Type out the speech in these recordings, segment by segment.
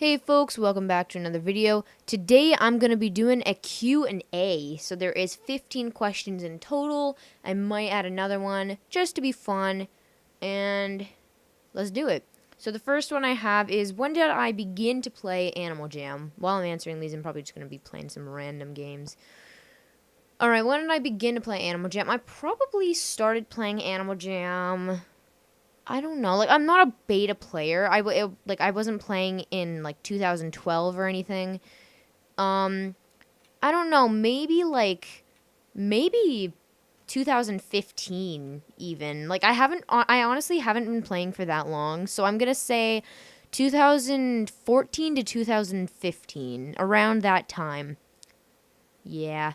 Hey folks, welcome back to another video. Today I'm going to be doing a Q&A. So there is 15 questions in total. I might add another one just to be fun. And let's do it. So the first one I have is, when did I begin to play Animal Jam? While I'm answering these, I'm probably just going to be playing some random games. Alright, when did I begin to play Animal Jam? I probably started playing Animal Jam, I don't know. Like, I'm not a beta player. I wasn't playing in like 2012 or anything. I don't know. Maybe 2015 even. Like, I honestly haven't been playing for that long. So I'm gonna say 2014 to 2015, around that time. Yeah.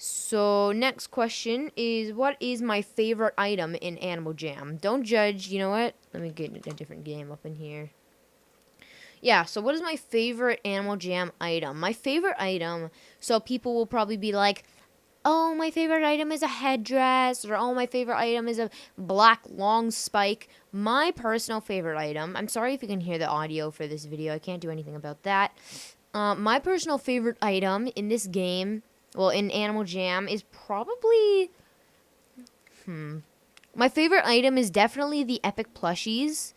So, next question is, what is my favorite item in Animal Jam? Don't judge, you know what? Let me get a different game up in here. Yeah, so what is my favorite Animal Jam item? My favorite item, so people will probably be like, oh, my favorite item is a headdress, or oh, my favorite item is a black long spike. My personal favorite item, I'm sorry if you can hear the audio for this video, I can't do anything about that. My personal favorite item in this game, well, in Animal Jam, is probably... My favorite item is definitely the epic plushies.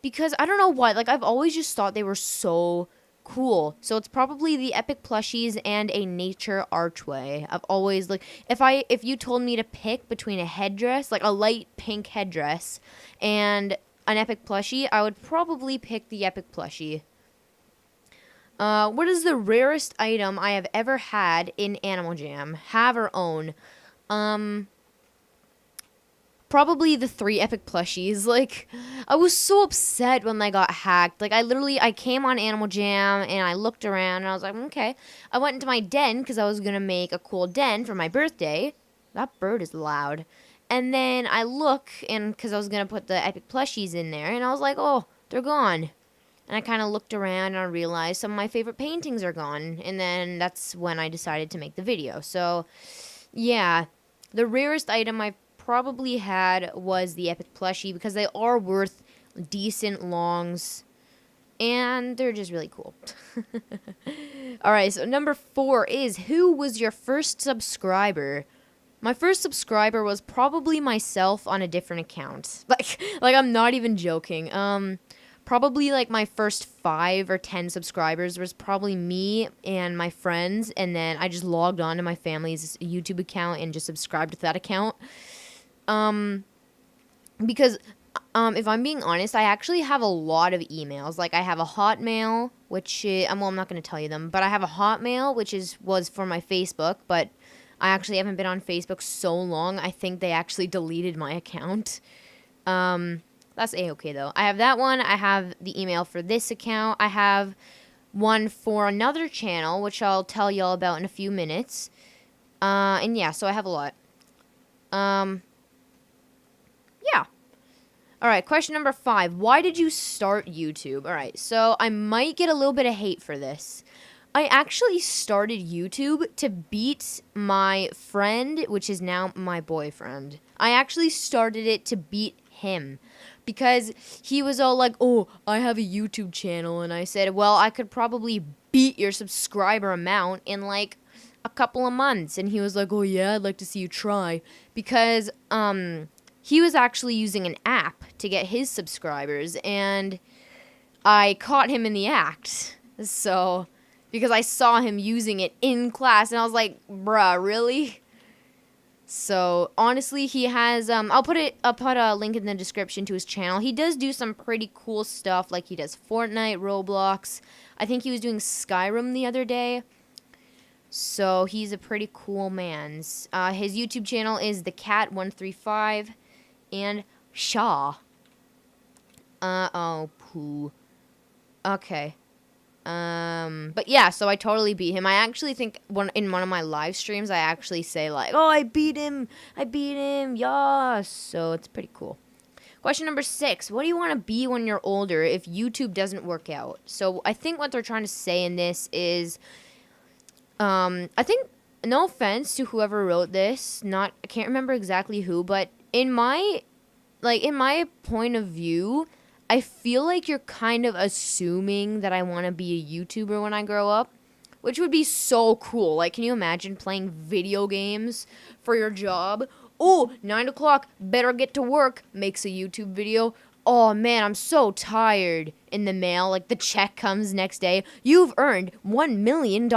Because, I don't know why, like, I've always just thought they were so cool. So it's probably the epic plushies and a nature archway. I've always, like, if you told me to pick between a headdress, like a light pink headdress, and an epic plushie, I would probably pick the epic plushie. What is the rarest item I have ever had in Animal Jam? Have or own? Probably the 3 epic plushies. Like, I was so upset when they got hacked. Like, I came on Animal Jam and I looked around and I was like, okay. I went into my den because I was going to make a cool den for my birthday. That bird is loud. And then I look, and because I was going to put the epic plushies in there, and I was like, oh, they're gone. And I kind of looked around and I realized some of my favorite paintings are gone. And then that's when I decided to make the video. So, yeah. The rarest item I probably had was the epic plushie, because they are worth decent longs. And they're just really cool. Alright, so number 4 is, who was your first subscriber? My first subscriber was probably myself on a different account. Like I'm not even joking. Probably like my first 5 or 10 subscribers was probably me and my friends, and then I just logged on to my family's YouTube account and just subscribed to that account. Because if I'm being honest, I actually have a lot of emails. Like, I have a Hotmail, which I'm not going to tell you them, but I have a Hotmail, which was for my Facebook, but I actually haven't been on Facebook so long. I think they actually deleted my account. That's a-okay, though. I have that one. I have the email for this account. I have one for another channel, which I'll tell y'all about in a few minutes. And yeah, so I have a lot. Yeah. Alright, question number 5. Why did you start YouTube? Alright, so I might get a little bit of hate for this. I actually started YouTube to beat my friend, which is now my boyfriend. I actually started it to beat him. Because he was all like, oh, I have a YouTube channel. And I said, well, I could probably beat your subscriber amount in like a couple of months. And he was like, oh yeah, I'd like to see you try. Because, he was actually using an app to get his subscribers. And I caught him in the act. So, because I saw him using it in class. And I was like, bruh, really? So, honestly, he has, I'll put a link in the description to his channel. He does do some pretty cool stuff, like he does Fortnite, Roblox. I think he was doing Skyrim the other day. So, he's a pretty cool man. His YouTube channel is TheCat135 and Shaw. Oh, poo. Okay. But yeah, so I totally beat him. I actually think in one of my live streams, I actually say like, oh, I beat him, yeah. So it's pretty cool. Question number 6. What do you want to be when you're older if YouTube doesn't work out? So I think what they're trying to say in this is, I think, no offense to whoever wrote this, I can't remember exactly who, but in my point of view, I feel like you're kind of assuming that I want to be a YouTuber when I grow up, which would be so cool. Like, can you imagine playing video games for your job? Oh, 9 o'clock, better get to work, makes a YouTube video. Oh man, I'm so tired. In the mail, like the check comes next day. You've earned $1 million.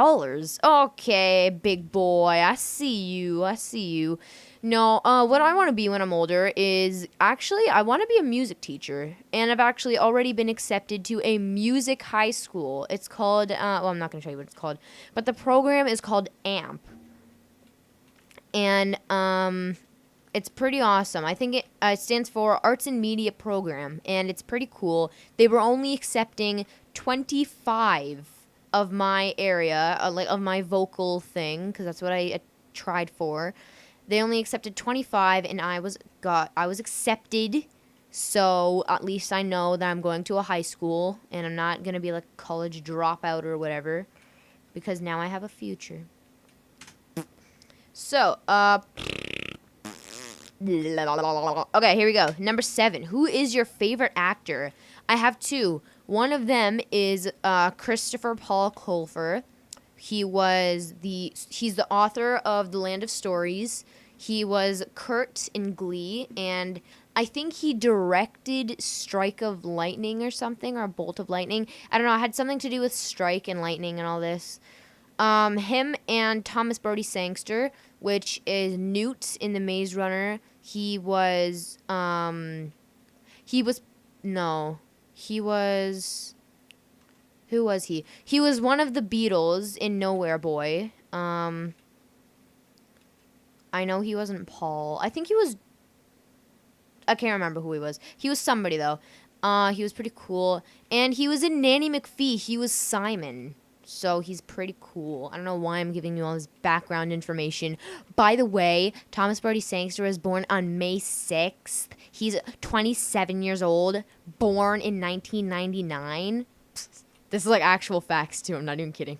Okay, big boy, I see you. I see you. No, what I want to be when I'm older is actually I want to be a music teacher, and I've actually already been accepted to a music high school. It's called well, I'm not gonna tell you what it's called, but the program is called AMP, and it's pretty awesome. I think it stands for Arts and Media Program, and it's pretty cool. They were only accepting 25 of my area, like of my vocal thing, because that's what I tried for. They only accepted 25, and I was accepted. So at least I know that I'm going to a high school, and I'm not gonna be like a college dropout or whatever, because now I have a future. So, okay, here we go. Number 7. Who is your favorite actor? I have 2. One of them is Christopher Paul Colfer. He's the author of The Land of Stories. He was Kurt in Glee, and I think he directed Strike of Lightning or something, or Bolt of Lightning. I don't know. It had something to do with Strike and Lightning and all this. Him and Thomas Brody Sangster, which is Newt in The Maze Runner. He was who was he? He was one of the Beatles in Nowhere Boy. I know he wasn't Paul. I think he was, I can't remember who he was. He was somebody though. He was pretty cool. And he was in Nanny McPhee. He was Simon. So he's pretty cool. I don't know why I'm giving you all this background information. By the way, Thomas Brody Sangster was born on May 6th. He's 27 years old, born in 1999. This is like actual facts too. I'm not even kidding.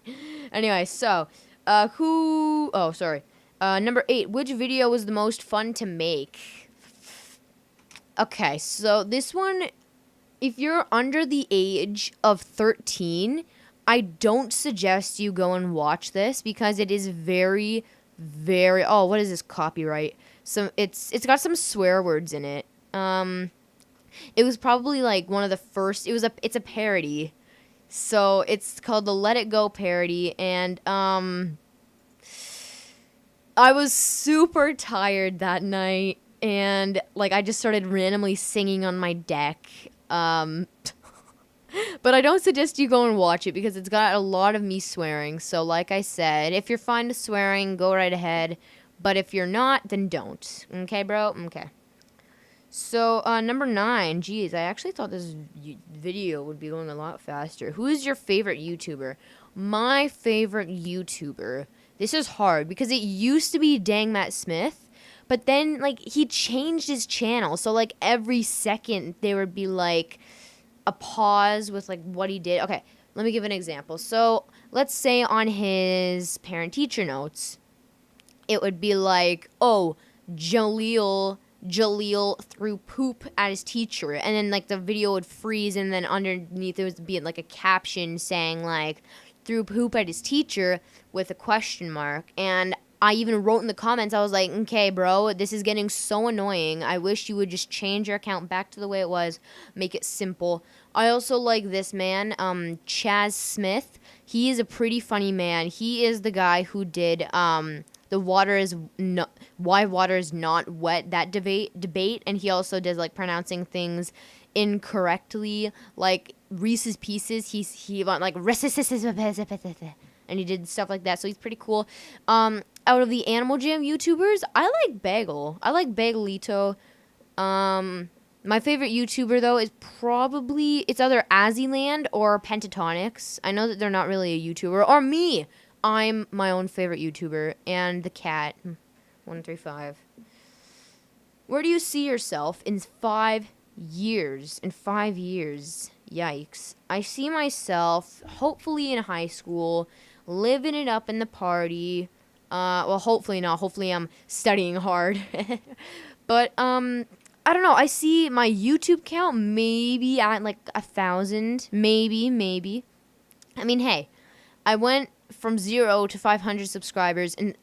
Anyway, so, number 8. Which video was the most fun to make? Okay, so this one, if you're under the age of 13, I don't suggest you go and watch this because it is very, very, oh, what is this copyright? So it's got some swear words in it. It was probably like one of the first, it's a parody. So it's called the Let It Go parody, and I was super tired that night, and like I just started randomly singing on my deck. But I don't suggest you go and watch it because it's got a lot of me swearing. So like I said, if you're fine with swearing, go right ahead. But if you're not, then don't. Okay, bro? Okay. So, number 9. Geez, I actually thought this video would be going a lot faster. Who is your favorite YouTuber? My favorite YouTuber. This is hard because it used to be Dang Matt Smith. But then, like, he changed his channel. So, like, every second there would be, like, a pause with like what he did. Okay, let me give an example. So let's say on his parent-teacher notes, it would be like, oh, Jaleel threw poop at his teacher, and then like the video would freeze, and then underneath there would be like a caption saying like threw poop at his teacher with a question mark. And I even wrote in the comments, I was like, okay, bro, this is getting so annoying. I wish you would just change your account back to the way it was. Make it simple. I also like this man, Chaz Smith. He is a pretty funny man. He is the guy who did why water is not wet, that debate. And he also does like pronouncing things incorrectly. Like Reese's Pieces, he went like and he did stuff like that. So he's pretty cool. Out of the Animal Jam YouTubers, I like Bagel. I like Bagelito. My favorite YouTuber, though, is probably, it's either Azzyland or Pentatonics. I know that they're not really a YouTuber. Or me. I'm my own favorite YouTuber. And the cat. 135. Where do you see yourself in 5 years? In 5 years. Yikes. I see myself, hopefully in high school, living it up in the party. Well, hopefully not. Hopefully I'm studying hard. But, I I don't know. I see my YouTube count maybe at like 1,000, maybe. I mean, hey, I went from 0 to 500 subscribers in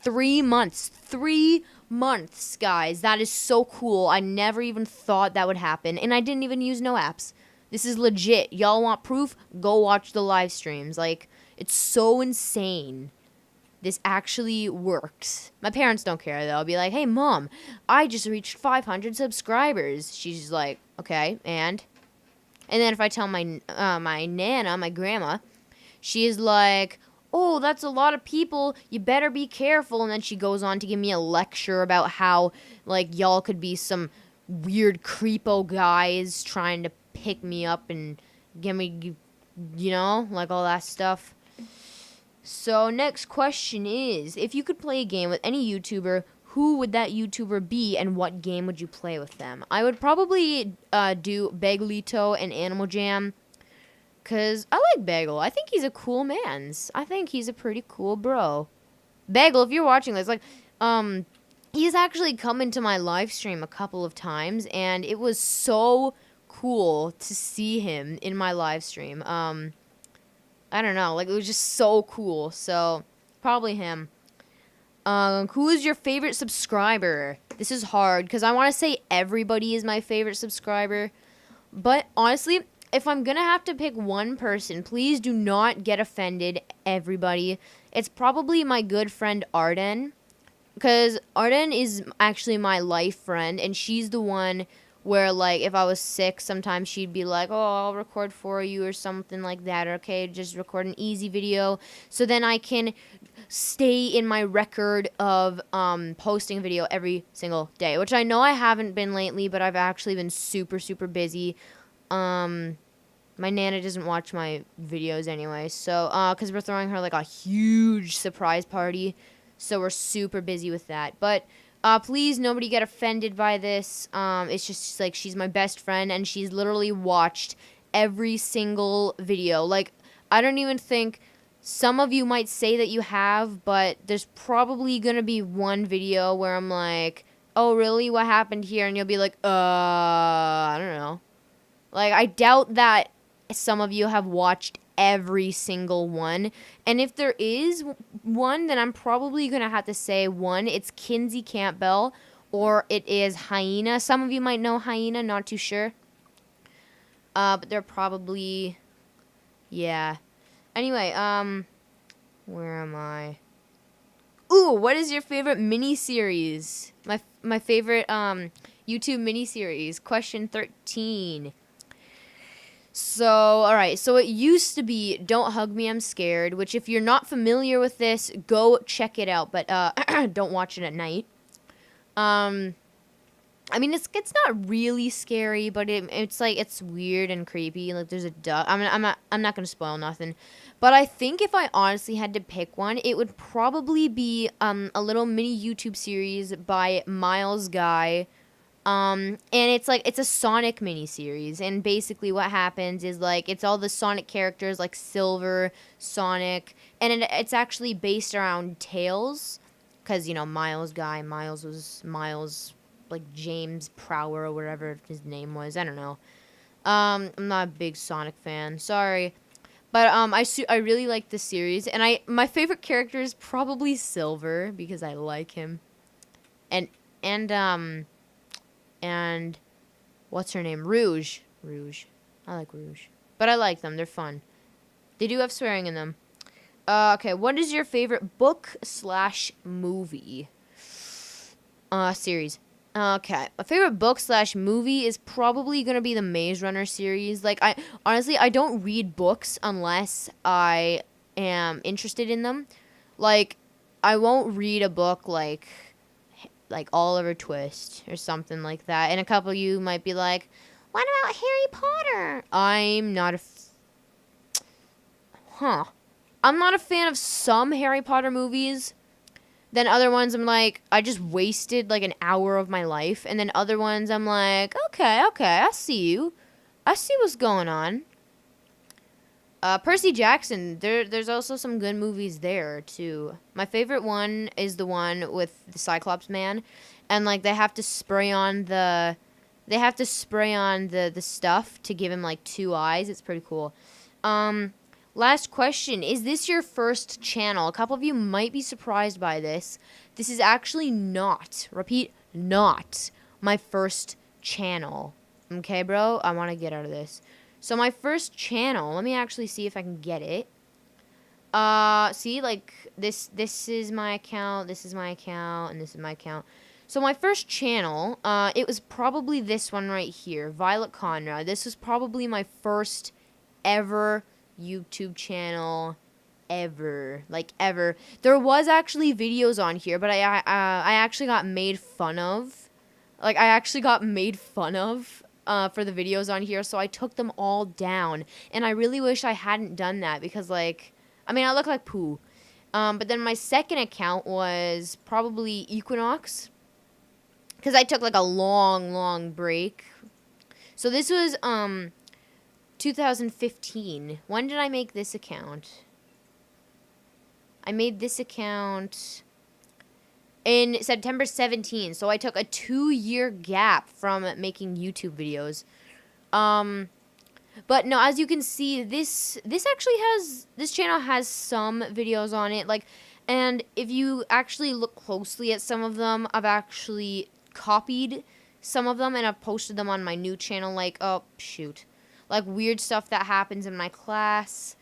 3 months. 3 months, guys. That is so cool. I never even thought that would happen, and I didn't even use no apps. This is legit. Y'all want proof? Go watch the live streams. Like, it's so insane. This actually works. My parents don't care, though. I'll be like, hey, Mom, I just reached 500 subscribers. She's like, okay, and then if I tell my my Nana, my grandma, she's like, oh, that's a lot of people. You better be careful. And then she goes on to give me a lecture about how, like, y'all could be some weird creepo guys trying to pick me up and get me, you know, like all that stuff. So next question is, if you could play a game with any YouTuber, who would that YouTuber be and what game would you play with them? I would probably do Bagelito and Animal Jam, because I like Bagel. I think he's a cool man. I think he's a pretty cool bro. Bagel, if you're watching this, like, he's actually come into my live stream a couple of times, and it was so cool to see him in my live stream. I don't know, like, it was just so cool. So probably him. Who is your favorite subscriber? This is hard because I want to say everybody is my favorite subscriber, but honestly, if I'm gonna have to pick one person, please do not get offended, everybody. It's probably my good friend Arden, because Arden is actually my life friend, and she's the one where, like, if I was sick, sometimes she'd be like, oh, I'll record for you or something like that. Okay, just record an easy video so then I can stay in my record of posting a video every single day, which I know I haven't been lately, but I've actually been super, super busy. My Nana doesn't watch my videos anyway, so, because we're throwing her, like, a huge surprise party, so we're super busy with that. But please, nobody get offended by this. It's just, like, she's my best friend, and she's literally watched every single video. Like, I don't even think, some of you might say that you have, but there's probably gonna be one video where I'm like, oh, really? What happened here? And you'll be like, I don't know. Like, I doubt that some of you have watched every single one, and if there is one, then I'm probably gonna have to say one, it's Kinsey Campbell, or it is Hyena. Some of you might know Hyena, not too sure, but they're probably, yeah. Anyway, where am I? Ooh, what is your favorite miniseries? My favorite YouTube miniseries. Question 13. So, alright, so it used to be Don't Hug Me, I'm Scared, which if you're not familiar with this, go check it out, but don't watch it at night. I mean, it's not really scary, but it's like, it's weird and creepy, like there's a duck. I'm not gonna spoil nothing, but I think if I honestly had to pick one, it would probably be a little mini YouTube series by Miles Guy. And it's like, it's a Sonic miniseries, and basically what happens is, like, it's all the Sonic characters, like Silver, Sonic, and it's actually based around Tails, because, you know, Miles Guy, Miles was Miles, like, James Prower, or whatever his name was, I don't know. I'm not a big Sonic fan, sorry, but, I really like this series, and my favorite character is probably Silver, because I like him, and, what's her name? Rouge. I like Rouge. But I like them. They're fun. They do have swearing in them. Okay, what is your favorite book/movie? Series. Okay, my favorite book/movie is probably gonna be the Maze Runner series. Like, honestly, I don't read books unless I am interested in them. Like, I won't read a book like Oliver Twist or something like that. And a couple of you might be like, what about Harry Potter? I'm not I'm not a fan of some Harry Potter movies. Then other ones I'm like, I just wasted like an hour of my life. And then other ones I'm like, okay, I see you. I see what's going on. Percy Jackson, there's also some good movies there, too. My favorite one is the one with the Cyclops man. And, like, they have to spray on the They have to spray on the stuff to give him like 2 eyes. It's pretty cool. Last question. Is this your first channel? A couple of you might be surprised by this. This is actually not, repeat, not my first channel. Okay, bro? I want to get out of this. So my first channel, let me actually see if I can get it. See, like, this is my account, this is my account, and this is my account. So my first channel, it was probably this one right here, Violet Conrad. This was probably my first ever YouTube channel ever. Like, ever. There was actually videos on here, but I actually got made fun of. Like, I actually got made fun of for the videos on here, so I took them all down. And I really wish I hadn't done that because, like, I mean, I look like poo. But then my second account was probably Equinox. Because I took, like, a long break. So this was, 2015. When did I make this account? I made this account in September 17. So I took a 2-year gap from making YouTube videos. But no, as you can see, this channel has some videos on it, like, and if you actually look closely at some of them, I've actually copied some of them and I've posted them on my new channel, like, oh, shoot, like weird stuff that happens in my class.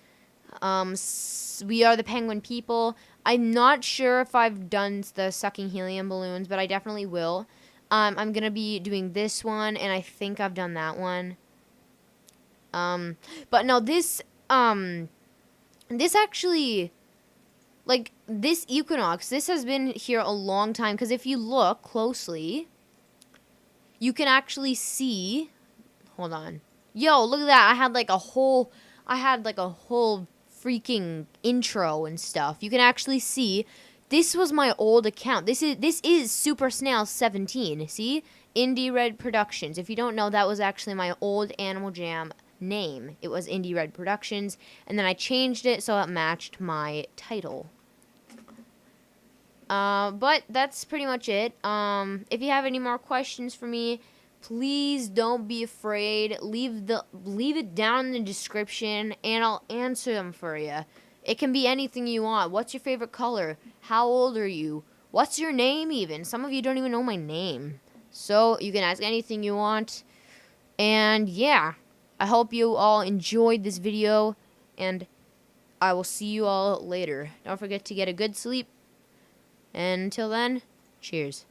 We Are the Penguin People. I'm not sure if I've done the sucking helium balloons, but I definitely will. I'm gonna be doing this one, and I think I've done that one. But no, this actually, like, this Equinox, this has been here a long time, because if you look closely, you can actually see, hold on. Yo, look at that. I had like a whole freaking intro and stuff. You can actually see, this was my old account. This is Super Snail 17, see? Indie Red Productions. If you don't know, that was actually my old Animal Jam name. It was Indie Red Productions, and then I changed it so it matched my title. But that's pretty much it. If you have any more questions for me, please don't be afraid. Leave it down in the description, and I'll answer them for you. It can be anything you want. What's your favorite color? How old are you? What's your name even? Some of you don't even know my name. So you can ask anything you want. And yeah, I hope you all enjoyed this video, and I will see you all later. Don't forget to get a good sleep. And until then, cheers.